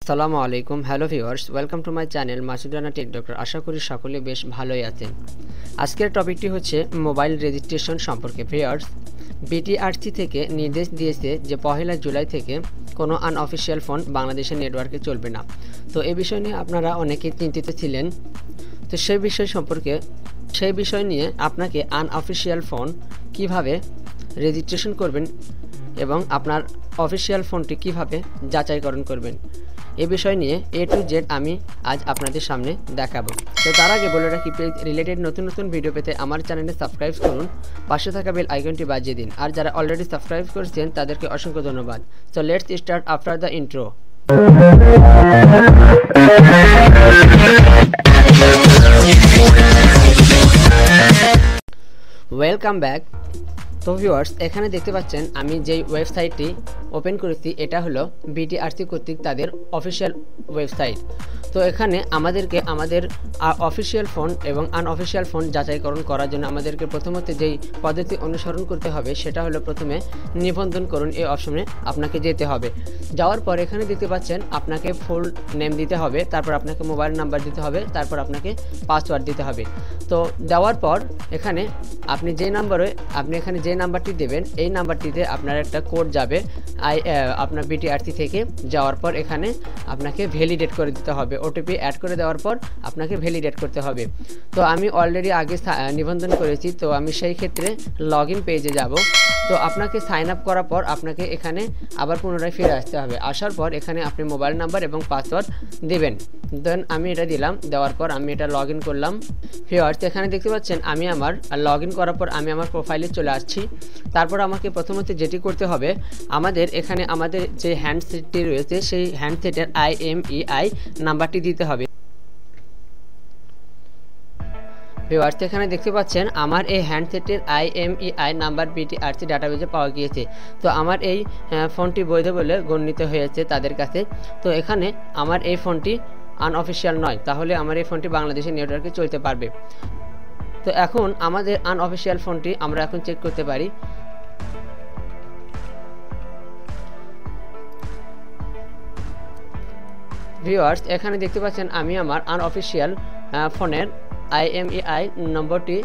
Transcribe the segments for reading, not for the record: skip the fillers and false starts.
আসসালামু আলাইকুম hello viewers welcome to my channel Masud Rana tech doctor. আশা করি সকলে বেশ ভালোই আছেন। আজকের টপিকটি হচ্ছে মোবাইল রেজিস্ট্রেশন সম্পর্কে। ভিউয়ার্স, বিটিআরসি থেকে নির্দেশ দিয়েছে যে 1 জুলাই থেকে কোনো আনঅফিসিয়াল ফোন বাংলাদেশের নেটওয়ার্কে চলবে না। তো এই বিষয় নিয়ে আপনারা অনেকেই চিন্তিত ছিলেন। তো সেই বিষয় নিয়ে আপনাকে আনঅফিসিয়াল ফোন কিভাবে রেজিস্ট্রেশন করবেন এবং আপনার অফিসিয়াল ফোনটি কিভাবে যাচাইকরণ করবেন, এই বিষয় নিয়ে A to Z আমি আজ আপনাদের সামনে দেখাবো। তো তার আগে বলে রাখি, পেজ রিলেটেড নতুন ভিডিও পেতে আমার চ্যানেলে সাবস্ক্রাইব করুন, পাশে থাকা বেল আইকনটি বাজিয়ে দিন। আর যারা অলরেডি সাবস্ক্রাইব করেছেন তাদেরকে অসংখ্য ধন্যবাদ। So let's start after the intro. Welcome back. তো ভিউয়ার্স, এখানে দেখতে পাচ্ছেন আমি যেই ওয়েবসাইটটি ওপেন করেছি এটা হলো বিটিআরসি কর্তৃক তাদের অফিসিয়াল ওয়েবসাইট। তো এখানে আমাদেরকে আমাদের অফিসিয়াল ফোন এবং আনঅফিসিয়াল ফোন যাচাইকরণ করার জন্য আমাদেরকে প্রথমত যেই পদ্ধতি অনুসরণ করতে হবে সেটা হলো প্রথমে নিবন্ধন করুন এই অপশনে আপনাকে যেতে হবে। যাওয়ার পর এখানে দেখতে পাচ্ছেন আপনাকে ফুল নেম দিতে হবে, তারপর আপনাকে মোবাইল নাম্বার দিতে হবে, তারপর আপনাকে পাসওয়ার্ড দিতে হবে। তো দেওয়ার পর এখানে আপনি এখানে যে নাম্বারটি দেবেন এই নাম্বারটিতে আপনার একটা কোড যাবে আপনার বিটিআরসি থেকে। যাওয়ার পর এখানে আপনাকে ভ্যালিডেট করে দিতে হবে, ওটিপি অ্যাড করে দেওয়ার পর আপনাকে ভ্যালিডেট করতে হবে। তো আমি অলরেডি আগে নিবন্ধন করেছি, তো আমি সেই ক্ষেত্রে লগ ইন পেজে যাব। তো আপনাকে সাইন আপ করার পর আপনাকে এখানে আবার পুনরায় ফিরে আসতে হবে। আসার পর এখানে আপনি মোবাইল নাম্বার এবং পাসওয়ার্ড দেবেন। দেন আমি এটা দিলাম, দেওয়ার পর আমি এটা লগ ইন করলাম। ভিউয়ার্স, এখানে দেখতে পাচ্ছেন আমি আমার লগ ইন করার পর আমি আমার প্রোফাইলে চলে আসছি। তারপর আমাকে প্রথমত যেটি করতে হবে, আমাদের যে হ্যান্ডসেটটি রয়েছে সেই হ্যান্ডসেটের IMEI নাম্বারটি দিতে হবে। ভিউয়ার্স, এখানে দেখতে পাচ্ছেন আমার এই হ্যান্ডসেটের IMEI নাম্বার বিটিআরসি ডাটাবেজে পাওয়া গিয়েছে। তো আমার এই ফোনটি বৈধ বলে গণ্যিত হয়েছে তাদের কাছে। তো এখানে আমার এই ফোনটি আনঅফিসিয়াল নয়, তাহলে আমার এই ফোনটি বাংলাদেশের নেটওয়ার্কে চলতে পারবে। তো এখন আমাদের আনঅফিসিয়াল ফোনটি আমরা এখন চেক করতে পারি। ভিউয়ার্স, এখানে দেখতে পাচ্ছেন আমি আমার আনঅফিসিয়াল ফোনের IMEI নম্বরটি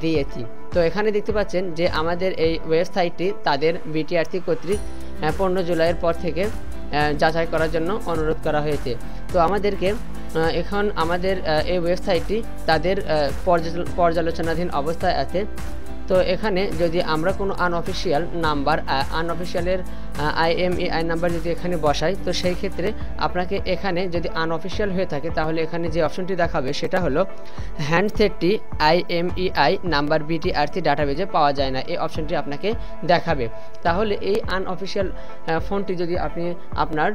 দিয়েছি। তো এখানে দেখতে পাচ্ছেন যে আমাদের এই ওয়েবসাইটটি তাদের বিটিআরসি কর্তৃক 15 জুলাইয়ের পর থেকে যাচাই করার জন্য অনুরোধ করা হয়েছে। তো আমাদেরকে এখন আমাদের এই ওয়েবসাইটটি তাদের পর্যালোচনাধীন অবস্থায় আছে। তো এখানে যদি আমরা কোনো আনঅফিসিয়ালের IMEI নাম্বার যদি এখানে বসাই, তো সেই ক্ষেত্রে আপনাকে এখানে যদি আনঅফিসিয়াল হয়ে থাকে তাহলে এখানে যে অপশনটি দেখাবে সেটা হলো হ্যান্ডসেটটি IMEI নাম্বার বিটিআরসি ডাটাবেজে পাওয়া যায় না, এই অপশনটি আপনাকে দেখাবে। তাহলে এই আনঅফিসিয়াল ফোনটি যদি আপনি আপনার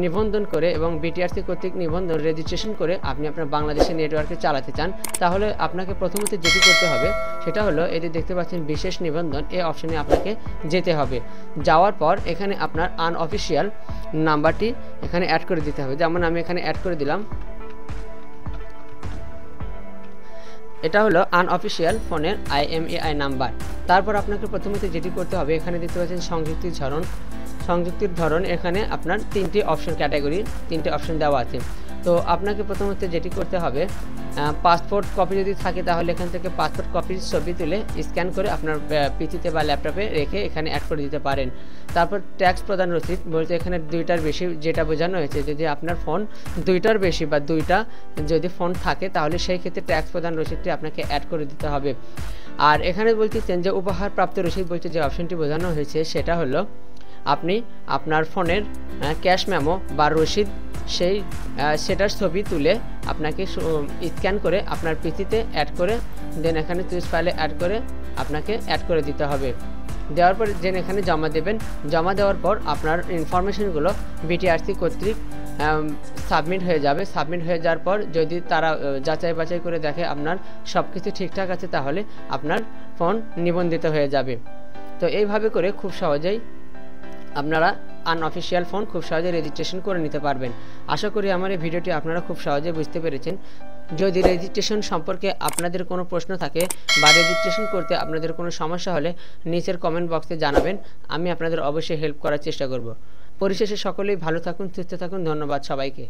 নিবন্ধন করে এবং বিটিআরসি কর্তৃক নিবন্ধন রেজিস্ট্রেশন করে আপনি আপনার বাংলাদেশের নেটওয়ার্কে চালাতে চান, তাহলে আপনাকে প্রথমত যেটি করতে হবে সেটা হলো এটি দেখতে পাচ্ছেন বিশেষ নিবন্ধন, এই অপশনে আপনাকে যেতে হবে। যাওয়ার পর এখানে আপনার আনঅফিসিয়াল নাম্বারটি এখানে অ্যাড করে দিতে হবে। যেমন আমি এখানে অ্যাড করে দিলাম, এটা হলো আনঅফিসিয়াল ফোনের IMEI নাম্বার। তারপর আপনাকে প্রথমত যেটি করতে হবে, এখানে দেখতে পাচ্ছেন সংযুক্তির ধরন এখানে আপনার 3টি অপশন ক্যাটাগরি 3টে অপশন দেওয়া আছে। তো আপনাকে প্রথমত যেটি করতে হবে, পাসপোর্ট কপি যদি থাকে তাহলে এখান থেকে পাসপোর্ট কপির ছবি তুলে স্ক্যান করে আপনার পিসিতে বা ল্যাপটপে রেখে এখানে অ্যাড করে দিতে পারেন। তারপর ট্যাক্স প্রদান রসিদ বলতে এখানে 2টার বেশি যেটা বোঝানো হয়েছে, যদি আপনার ফোন 2টার বেশি বা 2টা যদি ফোন থাকে তাহলে সেই ক্ষেত্রে ট্যাক্স প্রদান রসিদটি আপনাকে অ্যাড করে দিতে হবে। আর এখানে বলতেছেন যে উপহার প্রাপ্ত রসিদ বলতে যে অপশনটি বোঝানো হয়েছে সেটা হলো আপনি আপনার ফোনের ক্যাশ মেমো বা রসিদ সেটার ছবি তুলে আপনাকে স্ক্যান করে আপনার পিসিতে অ্যাড করে দেন এখানে চুজ ফাইলে অ্যাড করে আপনাকে অ্যাড করে দিতে হবে। দেওয়ার পর দেন এখানে জমা দেবেন। জমা দেওয়ার পর আপনার ইনফরমেশনগুলো বিটিআরসি কর্তৃক সাবমিট হয়ে যাবে। সাবমিট হয়ে যাওয়ার পর যদি তারা যাচাই বাছাই করে দেখে আপনার সব কিছু ঠিকঠাক আছে তাহলে আপনার ফোন নিবন্ধিত হয়ে যাবে। তো এইভাবে করে খুব সহজেই আপনারা আনঅফিসিয়াল ফোন খুব সহজে রেজিস্ট্রেশন করে নিতে পারবেন। আশা করি আমার এই ভিডিওটি আপনারা খুব সহজে বুঝতে পেরেছেন। যদি রেজিস্ট্রেশন সম্পর্কে আপনাদের কোনো প্রশ্ন থাকে বা রেজিস্ট্রেশন করতে আপনাদের কোনো সমস্যা হলে নিচের কমেন্ট বক্সে জানাবেন, আমি আপনাদের অবশ্যই হেল্প করার চেষ্টা করব। পরিশেষে সকলেই ভালো থাকুন, সুস্থ থাকুন। ধন্যবাদ সবাইকে।